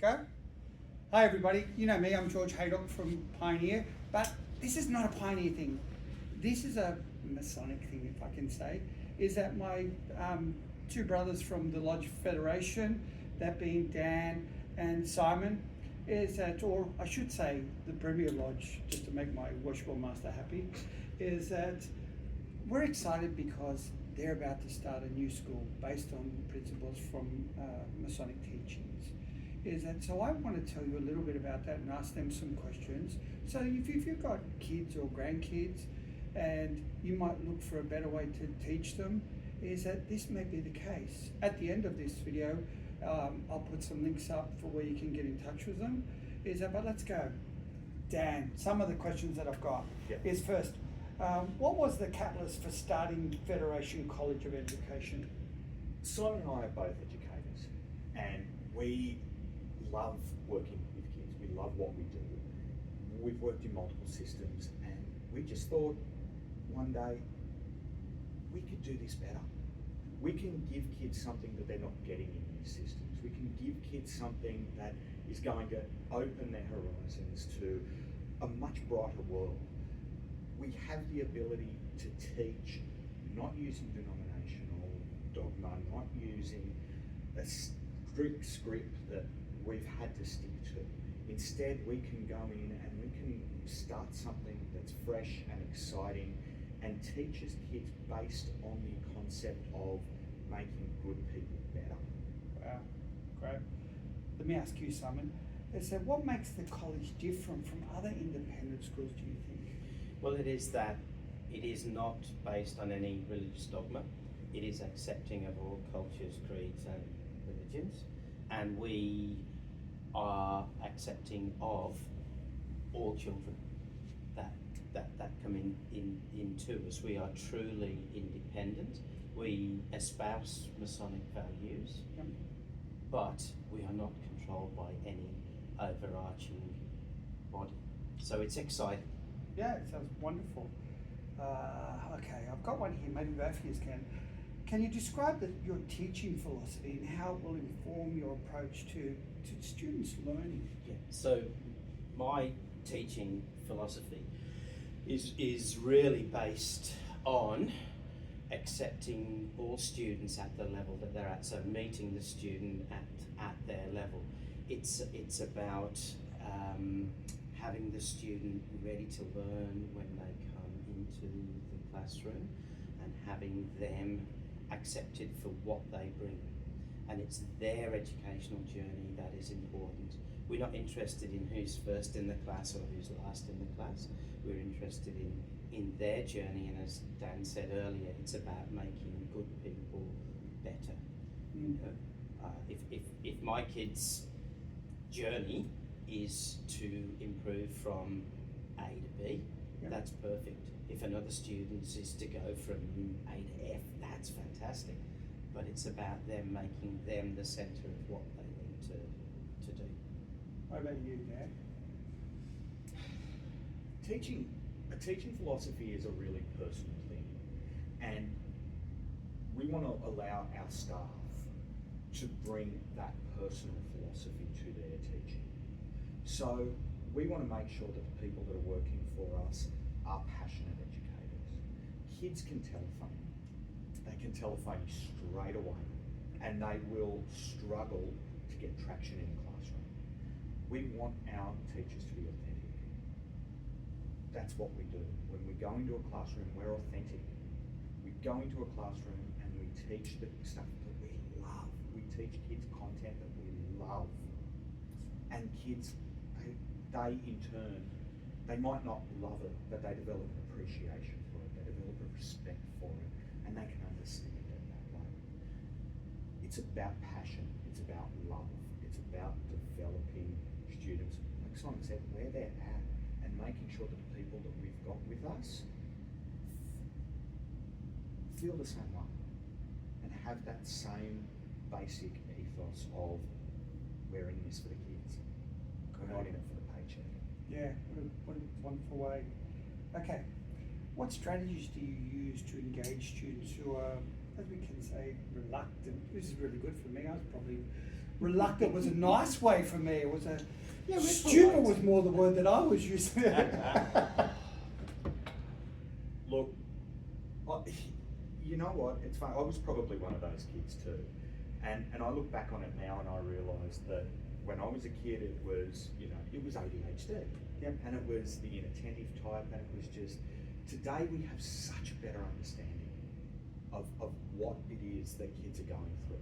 Go. Hi everybody, you know me, I'm George Haydock from Pioneer, but this is not a Pioneer thing. This is a Masonic thing, if I can say, is that my two brothers from the Lodge Federation, that being Dan and Simon, is that, or I should say the Premier Lodge, just to make my worshipful master happy, is that we're excited because they're about to start a new school based on principles from Masonic teachings. Is that so? I want to tell you a little bit about that and ask them some questions. So if you've got kids or grandkids, and you might look for a better way to teach them, is that this may be the case. At the end of this video, I'll put some links up for where you can get in touch with them. Is that? But let's go. Dan, some of the questions that I've got is first. What was the catalyst for starting Federation College of Education? Simon and I are both educators, and we love working with kids. We love what we do. We've worked in multiple systems, and we just thought one day we could do this better. We can give kids something that they're not getting in these systems. We can give kids something that is going to open their horizons to a much brighter world. We have the ability to teach not using denominational dogma, not using a strict script that we've had to stick to. Instead, we can go in and we can start something that's fresh and exciting and teaches kids based on the concept of making good people better. Wow, great. Let me ask you, Simon. So what makes the college different from other independent schools, do you think? Well, it is that it is not based on any religious dogma. It is accepting of all cultures, creeds and religions. And we are accepting of all children that come into us. We are truly independent. We espouse Masonic values, but we are not controlled by any overarching body. So it's exciting. Yeah, it sounds wonderful. Okay, I've got one here, maybe both of you can. Can you describe your teaching philosophy and how it will inform your approach to students' learning? Yeah. So my teaching philosophy is really based on accepting all students at the level that they're at. So meeting the student at their level. It's about having the student ready to learn when they come into the classroom and having them accepted for what they bring. And it's their educational journey that is important. We're not interested in who's first in the class or who's last in the class. We're interested in their journey, and as Dan said earlier, it's about making good people better. If my kids' journey is to improve from A to B, that's perfect. If another student is to go from A to F, that's fantastic. But it's about them making them the centre of what they need to do. What about you, Dan? A teaching philosophy is a really personal thing, and we want to allow our staff to bring that personal philosophy to their teaching. So we want to make sure that the people that are working for us are passionate educators. Kids can telephone. They can telephone you straight away, and they will struggle to get traction in the classroom. We want our teachers to be authentic. That's what we do. When we go into a classroom, we're authentic. We go into a classroom and we teach the stuff that we love. We teach kids content that we love. And kids, they in turn, they might not love it, but they develop an appreciation for it. They develop a respect for it, and they can understand it that way. It's about passion. It's about love. It's about developing students, like Simon said, where they're at, and making sure that the people that we've got with us feel the same way and have that same basic ethos of we're in this for the kids. We're not in it for the paycheck. Yeah, what a wonderful way. Okay, what strategies do you use to engage students who are, as we can say, reluctant? This is really good for me. I was probably reluctant was a nice way for me. It was a Yeah, we're stupid polite. was more the word that I was using. Look, you know what? It's funny. I was probably one of those kids too, and I look back on it now and I realise that when I was a kid, it was it was ADHD, Yep. and it was the inattentive type, and it was just. Today we have such a better understanding of what it is that kids are going through.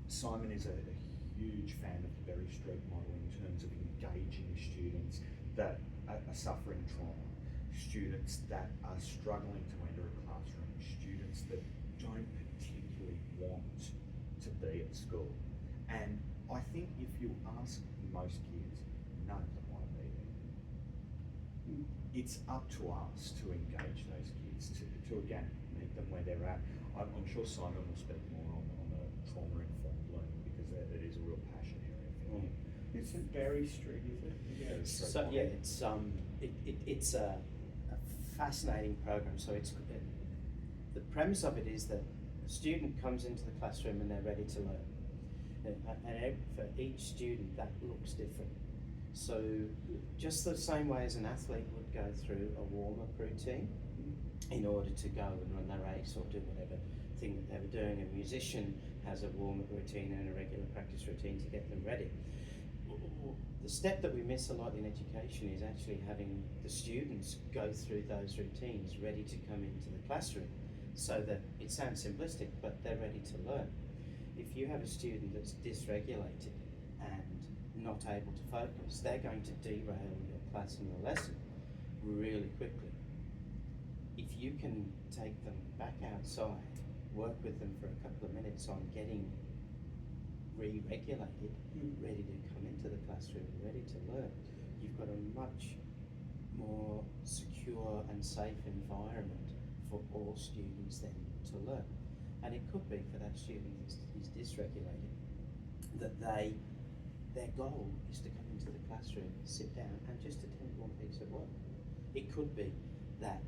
Simon is a huge fan of the Berry Street model in terms of engaging students that are suffering trauma, students that are struggling to enter a classroom, students that don't particularly want to be at school. And I think if you ask most kids, none of them want to be there. It's up to us to engage those kids, to again, meet them where they're at. I'm sure Simon will speak more on the trauma-informed learning because it is a real passion area for him. It's at Berry Street, is it? Berry Street So model. yeah, it's a fascinating program. So the premise of it is that a student comes into the classroom and they're ready to learn, and for each student that looks different. So just the same way as an athlete would go through a warm-up routine in order to go and run their race or do whatever thing that they were doing, a musician has a warm-up routine and a regular practice routine to get them ready. The step that we miss a lot in education is actually having the students go through those routines ready to come into the classroom, so that it sounds simplistic, but they're ready to learn. If you have a student that's dysregulated and not able to focus, they're going to derail your class and your lesson really quickly. If you can take them back outside, work with them for a couple of minutes on getting re-regulated, ready to come into the classroom, ready to learn, you've got a much more secure and safe environment for all students then to learn. And it could be for that student who's dysregulated, that their goal is to come into the classroom, sit down and just attend one piece of work. It could be that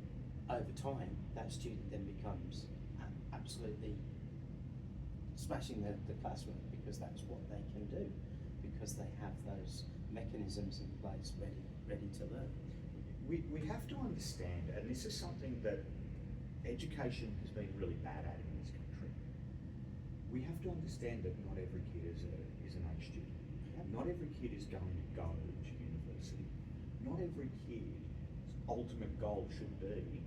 over time that student then becomes absolutely smashing the classroom because that's what they can do, because they have those mechanisms in place ready to learn. We have to understand, and this is something that education has been really bad at in this country. We have to understand that not every kid is an A student. Not every kid is going to go to university. Not every kid's ultimate goal should be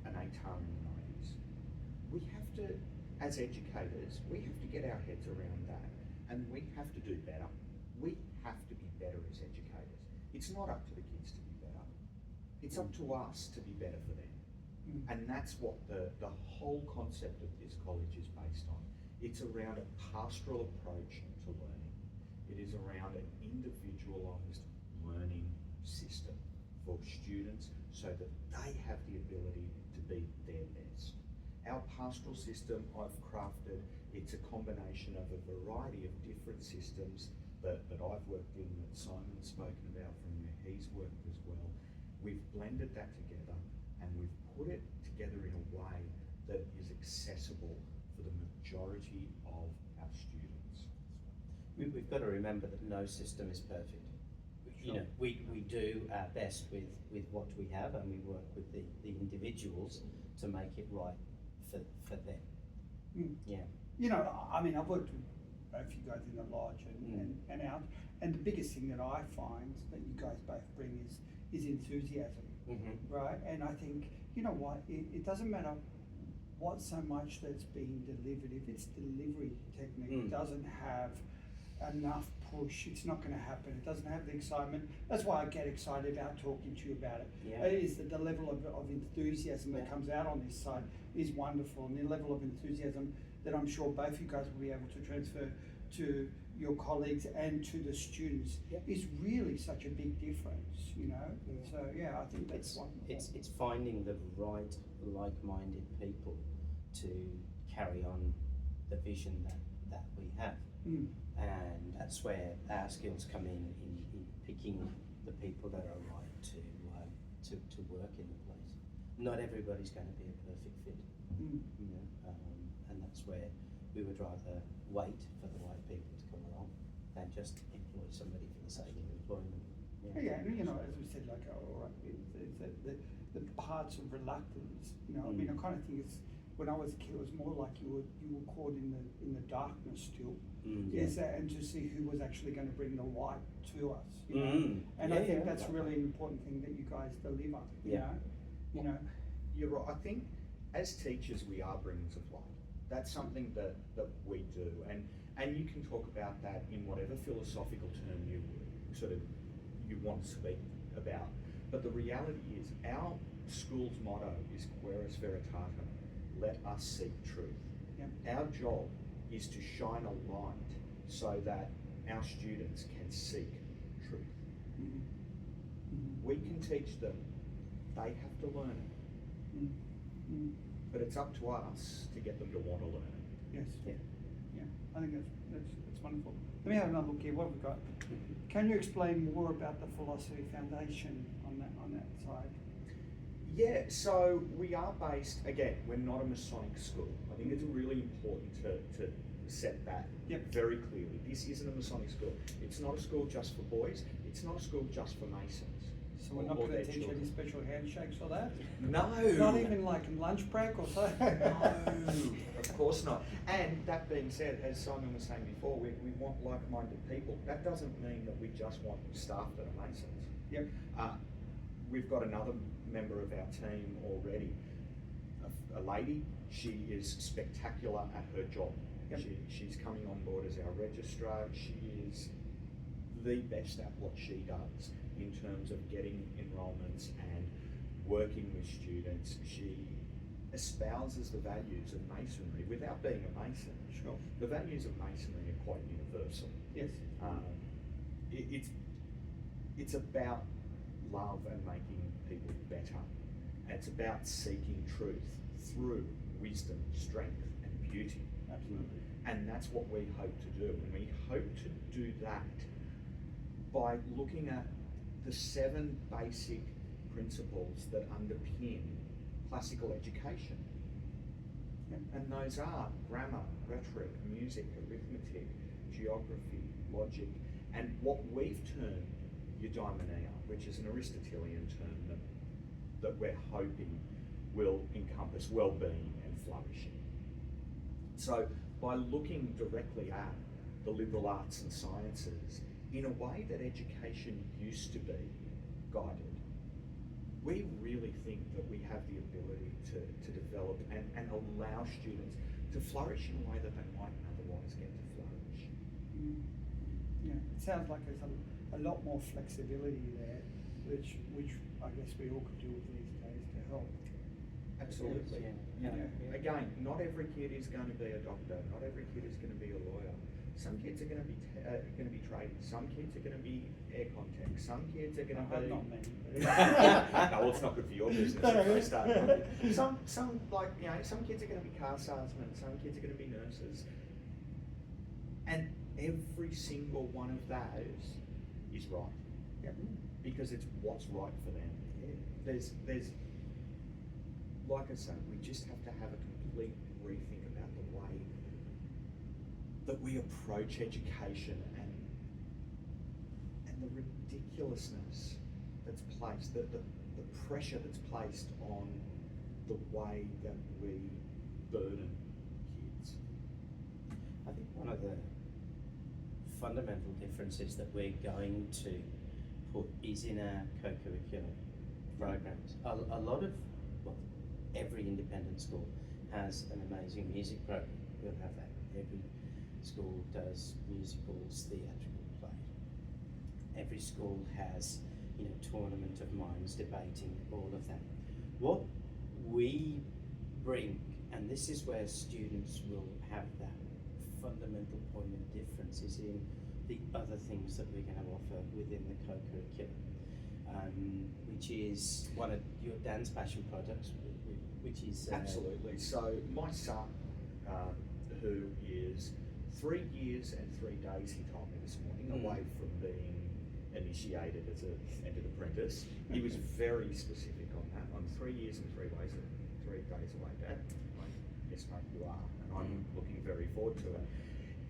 an ATAR in the 90s. We have to, as educators, we have to get our heads around that, and we have to do better. We have to be better as educators. It's not up to the kids to be better. It's up to us to be better for them. And that's what the whole concept of this college is based on. It's around a pastoral approach to learning. It is around an individualised learning system for students so that they have the ability to be their best. Our pastoral system I've crafted, it's a combination of a variety of different systems that I've worked in, that Simon's spoken about from where he's worked as well. We've blended that together and we've put it together in a way that is accessible for the majority of our students. We've got to remember that no system is perfect. You know, we do our best with what we have, and we work with the individuals to make it right for them. Yeah. You know, I mean, I've worked with both you guys in the lodge and out, and the biggest thing that I find that you guys both bring is enthusiasm, right? And I think, you know what, it doesn't matter what so much that's being delivered. If its delivery technique doesn't have enough push, it's not going to happen. It doesn't have the excitement. That's why I get excited about talking to you about it. Yeah. Is that the level of enthusiasm that comes out on this side is wonderful, and the level of enthusiasm that I'm sure both you guys will be able to transfer to your colleagues and to the students is really such a big difference, you know. So yeah, I think that's wonderful. It's finding the right like-minded people to carry on the vision that we have. And that's where our skills come in picking the people that are right to work in the place. Not everybody's going to be a perfect fit, you know, and that's where we would rather wait for the right people to come along than just employ somebody for the sake of employment. Yeah, and you know, as we said, like, all right, the parts of reluctance, you know, I mean, I kind of think it's, when I was a kid, it was more like you were caught in the darkness still. Yes, and to see who was actually going to bring the light to us, you know. And I think that's really an important thing that you guys deliver, you know. You know. You're right. I think as teachers we are bringers of light. That's something that we do, and you can talk about that in whatever philosophical term you want to speak about. But the reality is, our school's motto is Queris Veritatem, let us seek truth. Yeah. Our job is to shine a light so that our students can seek truth. Mm-hmm. Mm-hmm. We can teach them, they have to learn it. Mm-hmm. But it's up to us to get them to want to learn it. Yes. Yeah. Yeah. I think that's wonderful. Let me have another look here. What have we got? Can you explain more about the Philosophy Foundation on that side? Yeah, so we are based, again, we're not a Masonic school. I think it's really important to set that very clearly. This isn't a Masonic school. It's not a school just for boys. It's not a school just for Masons. So we're not going to teach any special handshakes or that? No. Not even like in lunch break or so? No, of course not. And that being said, as Simon was saying before, we want like-minded people. That doesn't mean that we just want staff that are Masons. Yep. We've got another member of our team already, a lady. She is spectacular at her job. Yep. She's coming on board as our registrar. She is the best at what she does in terms of getting enrolments and working with students. She espouses the values of Masonry without being a Mason. Sure. The values of Masonry are quite universal. Yes. It's about love and making people better. And it's about seeking truth through wisdom, strength, and beauty. Absolutely. And that's what we hope to do. And we hope to do that by looking at the 7 basic principles that underpin classical education. Yep. And those are grammar, rhetoric, music, arithmetic, geography, logic, and what we've termed eudaimonia, which is an Aristotelian term that we're hoping will encompass well-being and flourishing. So by looking directly at the liberal arts and sciences in a way that education used to be guided, we really think that we have the ability to develop and allow students to flourish in a way that they might otherwise get to flourish. Yeah, it sounds like there's a lot more flexibility there, which I guess we all could do with these days to help. Absolutely. Yeah. Again, not every kid is going to be a doctor. Not every kid is going to be a lawyer. Some kids are going to be tradies. Some kids are going to be aircon techs. Some kids are going to be. Not many. No, well, it's not good for your business if they start. Some kids are going to be car salesmen. Some kids are going to be nurses. And every single one of those is right. Yep. Because it's what's right for them. There's like I say, we just have to have a complete rethink about the way that we approach education and the ridiculousness that's placed, the pressure that's placed on the way that we burden kids. I think one of the fundamental differences that we're going to put is in our co-curricular programs. A lot of, well, every independent school has an amazing music program. We'll have that. Every school does musicals, theatrical play. Every school has, tournament of minds, debating, all of that. What we bring, and this is where students will have that fundamental point of difference, is in the other things that we're going to offer within the co-curriculum, which is one of your Dan's passion projects, which is... Absolutely. So my son, who is 3 years and 3 days, he told me this morning, away from being initiated as an entered apprentice, he was very specific on that. I'm 3 years and 3 days away, Dad. Yes, mate, you are, and I'm looking very forward to it.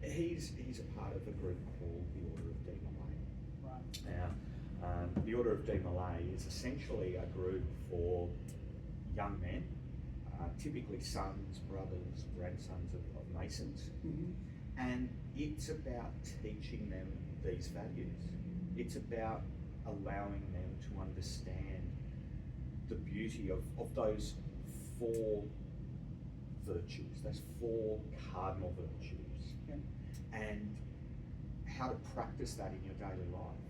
He's a part of a group called the Order of D. Malay. Right. Now, the Order of D. Malay is essentially a group for young men, typically sons, brothers, grandsons of Masons, and it's about teaching them these values. It's about allowing them to understand the beauty of those four virtues, those four cardinal virtues, and how to practice that in your daily life.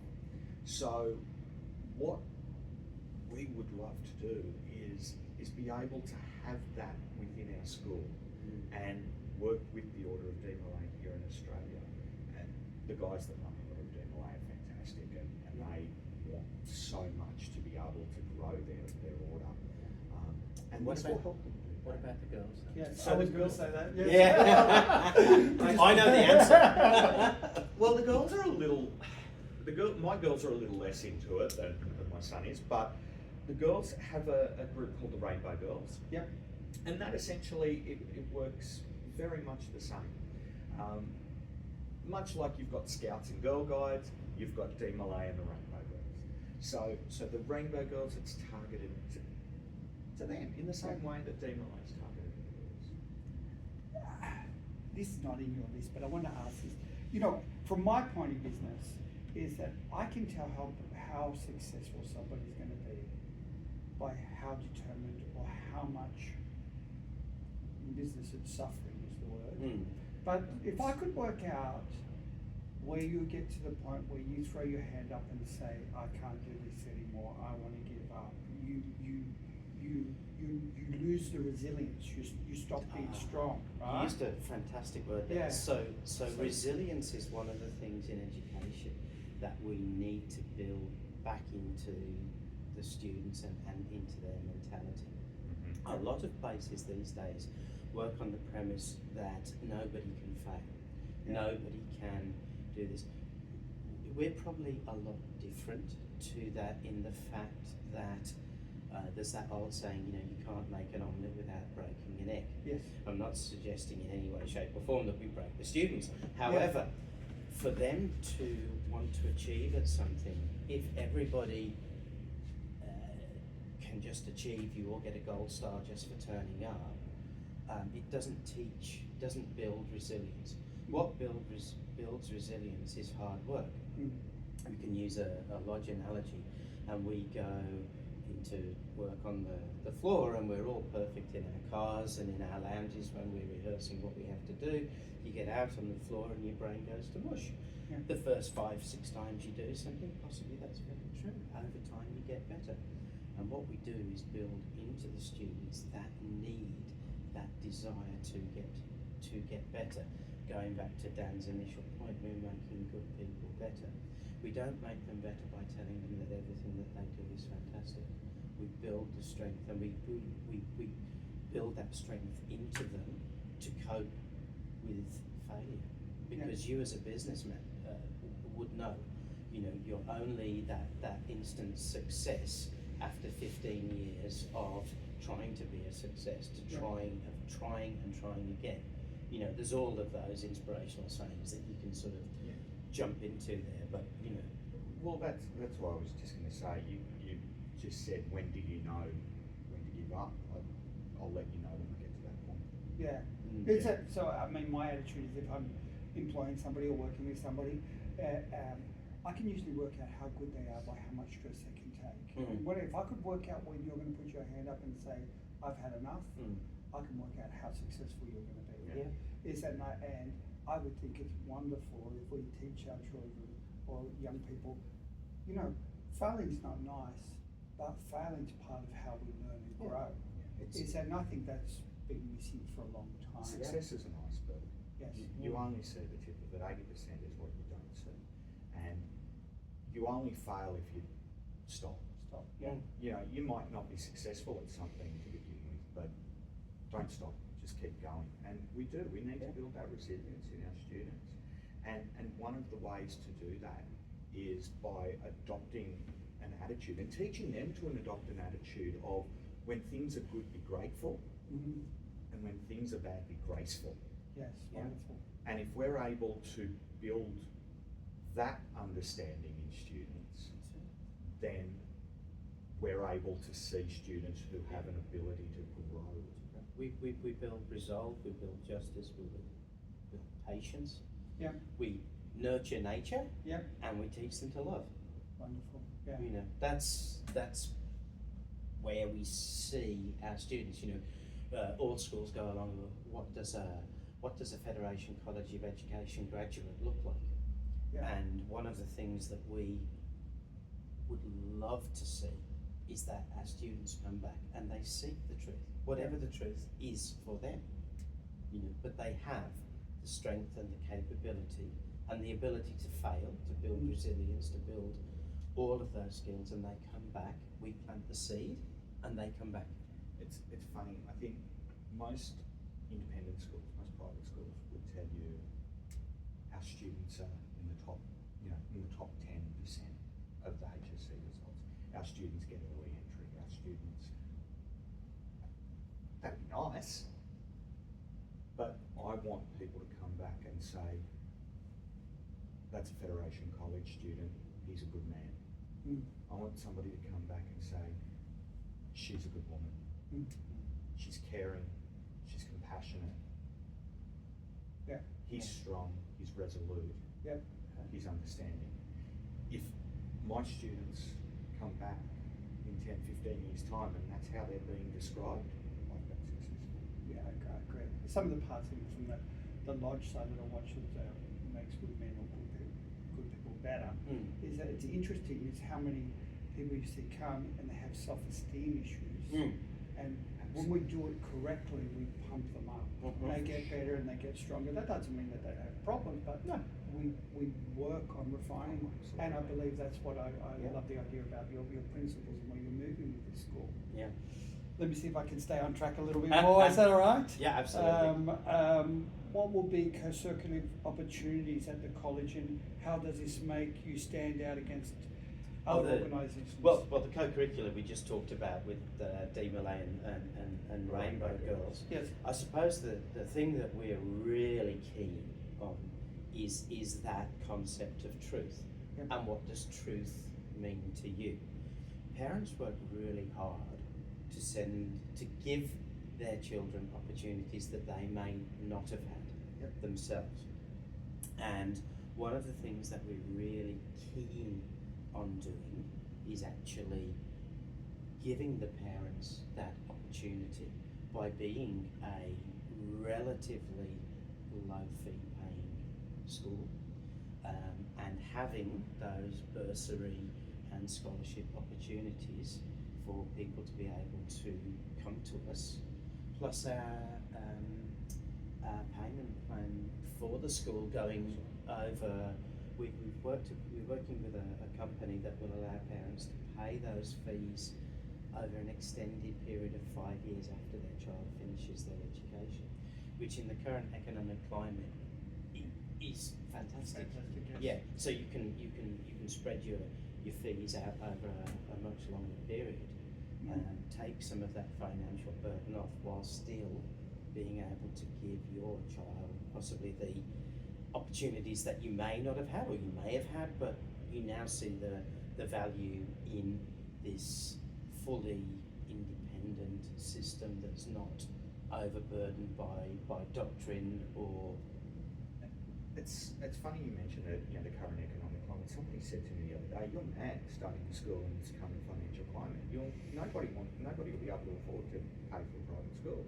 So what we would love to do is be able to have that within our school and work with the Order of D. Malay here in Australia. And the guys that run the Order of D. Malay are fantastic, and they want so much to be able to grow their order. And What this about- will help them do What that. about the girls? Yes, So I was the going to girls- say that. Yeah. I know the answer. Well, the girls are a little. My girls are a little less into it than my son is, but the girls have a group called the Rainbow Girls. Yep. And that essentially it works very much the same. Much like you've got Scouts and Girl Guides, you've got D. Malay and the Rainbow Girls. So the Rainbow Girls, it's targeted to them in the same way that D. Malay is targeted to the girls. This is not in your list, but I want to ask this. You know, from my point of business, is that I can tell how successful somebody's going to be by how determined or how much, in business it's suffering is the word. But if I could work out where you get to the point where you throw your hand up and say, I can't do this anymore, I want to give up, you lose the resilience, you stop being strong, right? You used a fantastic word there. Yeah. So resilience is one of the things in education that we need to build back into the students and into their mentality. A lot of places these days work on the premise that nobody can fail. Nobody can do this. We're probably a lot different to that in the fact that there's that old saying, you know, you can't make an omelette without breaking an egg. Yes. I'm not suggesting in any way, shape or form that we break the students. However, for them to want to achieve at something, if everybody can just achieve, you all get a gold star just for turning up, it doesn't build resilience. What builds resilience is hard work. We can use a lodge analogy, and we go into work on the floor, and we're all perfect in our cars and in our lounges when we're rehearsing what we have to do. You get out on the floor and your brain goes to mush. The first 5-6 times you do something, possibly that's very true. Over time you get better. And what we do is build into the students that need, that desire to get better. Going back to Dan's initial point, we're making good people better. We don't make them better by telling them that everything that they do is fantastic. We build the strength, and we build that strength into them to cope with failure. Because you as a businessman would know, you know, you're only that instant success after 15 years of trying to be a success, to trying again. You know, there's all of those inspirational sayings that you can sort of jump into there, but you know. Well, that's what I was just going to say. You just said, when did you know when to give up? I'll let you know when we get to that point. Yeah. So, I mean, my attitude is if I'm employing somebody or working with somebody, I can usually work out how good they are by how much stress they can take. If I could work out when you're going to put your hand up and say, I've had enough, I can work out how successful you're going to be. And I would think it's wonderful if we teach our children or young people, you know, failing's not nice, but failing's part of how we learn and grow. And I think that's been missing for a long time. Success is an iceberg. Yes. You only see the tip of it. 80% is what you don't see, and you only fail if you stop. Yeah. You know, you might not be successful at something to begin with, but don't stop. Just keep going. And we do. We need to build that resilience in our students. And one of the ways to do that is by adopting an attitude and teaching them to adopt an attitude of, when things are good, be grateful, and when things are bad, be graceful. Yes, Yeah. wonderful. And if we're able to build that understanding in students, then we're able to see students who have an ability to grow. We build resolve, we build justice, we build patience. Yeah, We nurture nature yeah, and we teach them to love. wonderful. Yeah, You know, that's where we see our students. You know, all schools go along with what does a Federation College of Education graduate look like? yeah, And one of the things that we would love to see is that our students come back and they seek the truth, whatever the truth is for them. You know, but they have the strength and the capability and the ability to fail, to build resilience, to build all of those skills, and they come back. We plant the seed, and they come back. It's funny. I think most independent schools, most private schools would tell you our students are in the top, in the top 10% of the HSC results. Our students get early entry. Our students, that'd be nice, but I want people to come back and say, that's a Federation College student, he's a good man. I want somebody to come back and say, she's a good woman. She's caring, she's compassionate. yeah, He's strong, he's resolute, yeah, he's understanding. If my students come back in 10, 15 years' time and that's how they're being described, I've been successful. yeah, I agree. Some of the parts of it from the lodge side that I watched that makes good men or good people better is that it's interesting is how many people you see come and they have self-esteem issues. And when we do it correctly, we pump them up. They get better and they get stronger. That doesn't mean that they don't have problems, but No. we work on refining. And I believe that's what I Yeah. love the idea about your principles and where you're moving with this school. Yeah. Let me see if I can stay on track a little bit more. Is that all right? Yeah, absolutely. What will be co-curricular opportunities at the college, and how does this make you stand out against other organisations? Well, the co-curricular we just talked about with Dee Malay and Rainbow Girls. Yes. I suppose the thing that we're really keen on is that concept of truth. Yep. And what does truth mean to you? Parents work really hard to give their children opportunities that they may not have had themselves. And one of the things that we're really keen on doing is actually giving the parents that opportunity by being a relatively low fee paying school and having those bursary and scholarship opportunities for people to be able to come to us, plus our payment plan for the school going over. We're working with a company that will allow parents to pay those fees over an extended period of 5 years after their child finishes their education, which in the current economic climate is fantastic. Fantastic, yes. Yeah, so you can spread your fees out over a much longer period and take some of that financial burden off while still being able to give your child possibly the opportunities that you may not have had or you may have had, but you now see the value in this fully independent system that's not overburdened by doctrine or. It's funny you mentioned it, the current economic climate. Somebody said to me the other day, "You're mad starting a school in this current financial climate. Nobody will be able to afford to pay for a private school."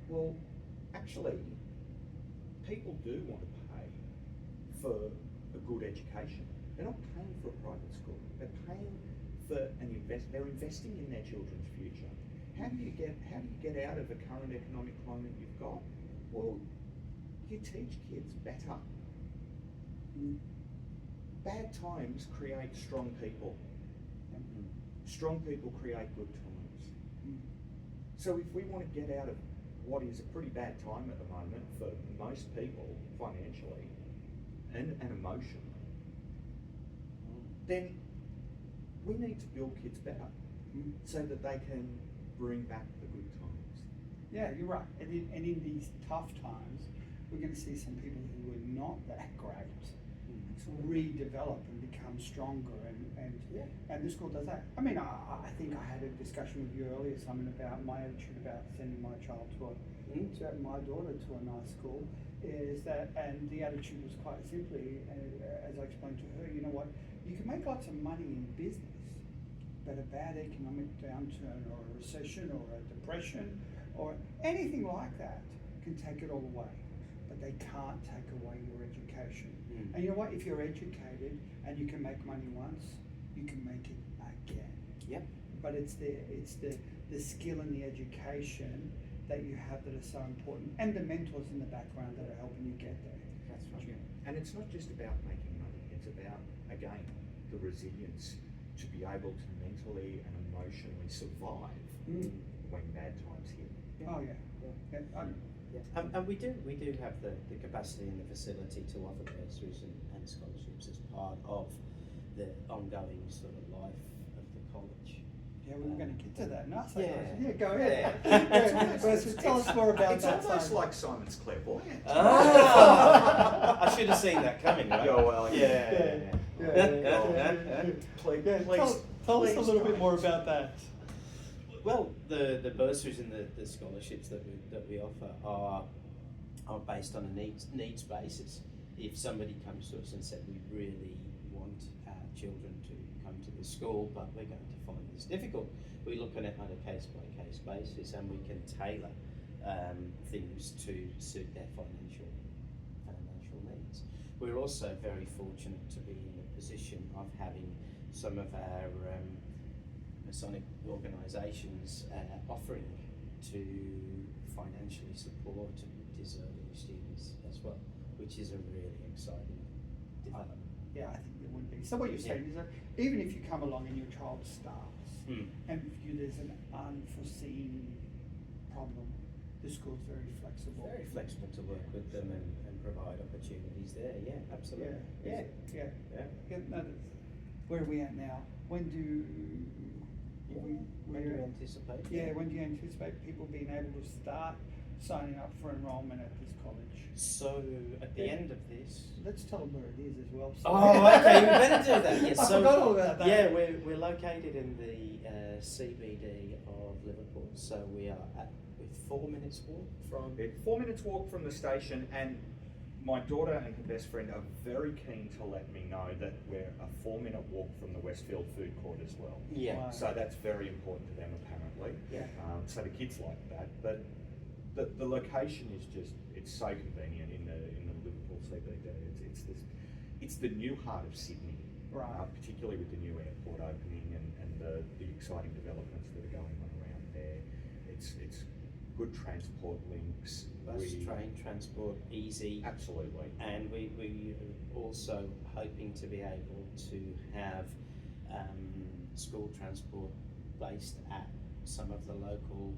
Well, actually, people do want to pay for a good education. They're not paying for a private school. They're paying for They're investing in their children's future. How do you get out of the current economic climate you've got? Well, you teach kids better. Bad times create strong people. Strong people create good times. So if we want to get out of what is a pretty bad time at the moment for most people financially and emotionally, then we need to build kids better so that they can bring back the good times. Yeah, you're right. And in these tough times, we're going to see some people who are not that great redevelop and become stronger, and the school does that. I mean, I think I had a discussion with you earlier, Simon, about my attitude about sending my child to my daughter to a nice school. Is that, and the attitude was quite simply, as I explained to her, you know what, you can make lots of money in business, but a bad economic downturn or a recession or a depression or anything like that can take it all away. But they can't take away your education. And you know what? If you're educated and you can make money once, you can make it again. Yep. But it's the skill and the education that you have that are so important, and the mentors in the background that are helping you get there. That's right. Yeah. And it's not just about making money, it's about, again, the resilience to be able to mentally and emotionally survive when bad times hit. Oh yeah. Yeah. And we do have the capacity and the facility to offer bursaries and scholarships as part of the ongoing sort of life of the college. Yeah, we were going to get to that. No, so Yeah. go ahead. Yeah. Tell us more about It's that. almost Simon. like Simon's clairvoyant. I should have seen that coming, right? Yeah, well, yeah. Please, Tell us a little bit don't. more about that. Well, the bursaries and the scholarships that we offer are based on a needs basis. If somebody comes to us and said, we really want our children to come to the school, but we're going to find this difficult, we look at it on a case-by-case basis, and we can tailor things to suit their financial needs. We're also very fortunate to be in the position of having some of our Masonic organisations offering to financially support deserving students as well, which is a really exciting development. Yeah, I think there would be. So what you're saying is that even if you come along and your child starts, and there's an unforeseen problem, the school's very flexible. Very flexible to work with them and provide opportunities there. Yeah, absolutely. Yeah. No, where are we at now? When do When do you anticipate? Yeah, when do you anticipate people being able to start signing up for enrolment at this college? So at the end of this. Let's tell them where it is as well. Oh, okay, we better do that. Yes, I forgot all about that. Yeah, we're located in the CBD of Liverpool, so we are with 4 minutes walk from. 4 minutes walk from the station, and my daughter and her best friend are very keen to let me know that we're a 4-minute walk from the Westfield Food Court as well. Yeah. Wow. So that's very important to them apparently. Yeah. So the kids like that, but the location is just, it's so convenient in the Liverpool CBD. It's the new heart of Sydney, Right. Particularly with the new airport opening and the exciting developments that are going on around there. It's good transport links. Bus, train transport, easy. Absolutely. And we are also hoping to be able to have school transport based at some of the local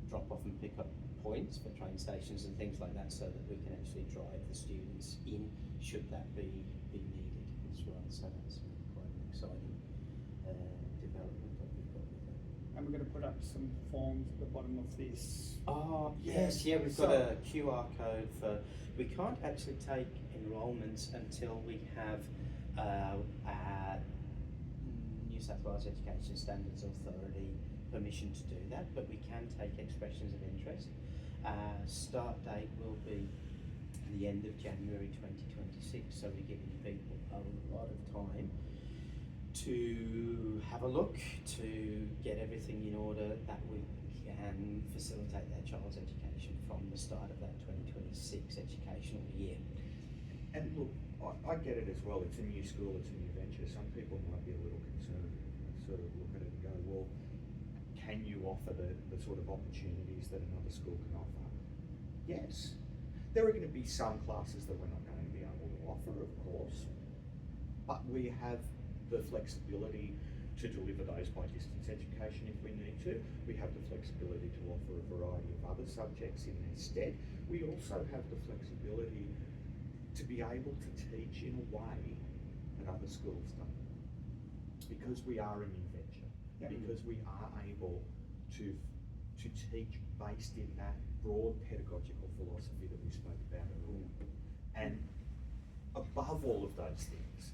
drop-off and pick-up points for train stations and things like that, so that we can actually drive the students in should that be needed as well. So that's quite an exciting development that we've got with that. And we're going to put up some forms at the bottom of this. Oh yes, yeah, we've got a QR code for. We can't actually take enrolments until we have our New South Wales Education Standards Authority permission to do that, but we can take expressions of interest. Start date will be the end of January 2026, so we're giving people a lot of time to have a look, to get everything in order that we can facilitate their child's education from the start of that 2026 educational year. And look, I get it as well. It's a new school, it's a new venture. Some people might be a little concerned, sort of look at it and go, well, can you offer the sort of opportunities that another school can offer? Yes. There are going to be some classes that we're not going to be able to offer, of course, but we have the flexibility to deliver those by distance education if we need to. We have the flexibility to offer a variety of other subjects in their stead. We also have the flexibility to be able to teach in a way that other schools don't, because we are a new venture, because we are able to to teach based in that broad pedagogical philosophy that we spoke about earlier. And above all of those things,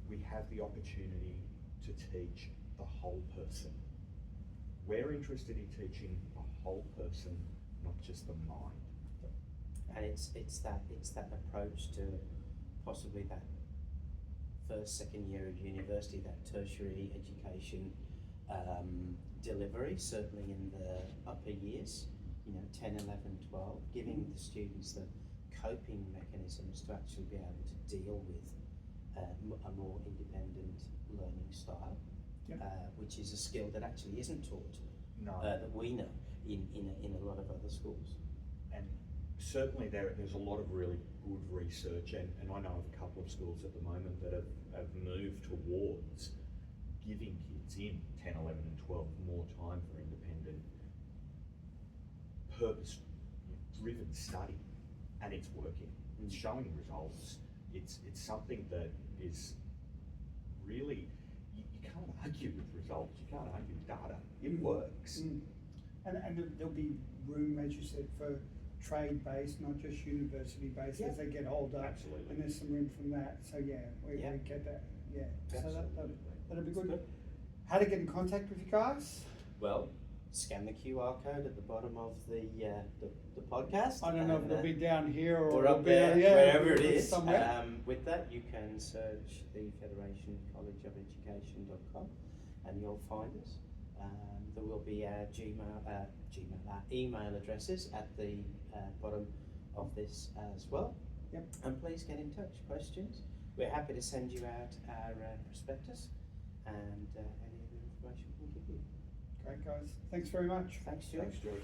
we have the opportunity to teach the whole person. We're interested in teaching the whole person, not just the mind. And it's that approach to possibly that first, second year of university, that tertiary education delivery, certainly in the upper years, 10, 11, 12, giving the students the coping mechanisms to actually be able to deal with a more independent learning style, Yep. which is a skill that actually isn't taught, No. that we know in a lot of other schools. And certainly there's a lot of really good research, and I know of a couple of schools at the moment that have moved towards giving kids in 10, 11 and 12 more time for independent, purpose-driven study, and it's working. It's showing results. It's something that is really, you can't argue with results, you can't argue with data. It works. And there'll be room, as you said, for trade-based, not just university-based, Yeah. as they get older. Absolutely. And there's some room from that, so we get that, So that'll be good. How to get in contact with you guys? Well, scan the QR code at the bottom of the podcast. I don't know if and, it'll be down here or or it'll up be there, wherever it is. somewhere. With that, you can search the Federation College of Education.com and you'll find us. There will be our our email addresses at the bottom of this as well. Yep. And please get in touch. Questions? We're happy to send you out our prospectus and any other information we can give you. Great, guys. Thanks very much. Thanks, George. Thanks, George.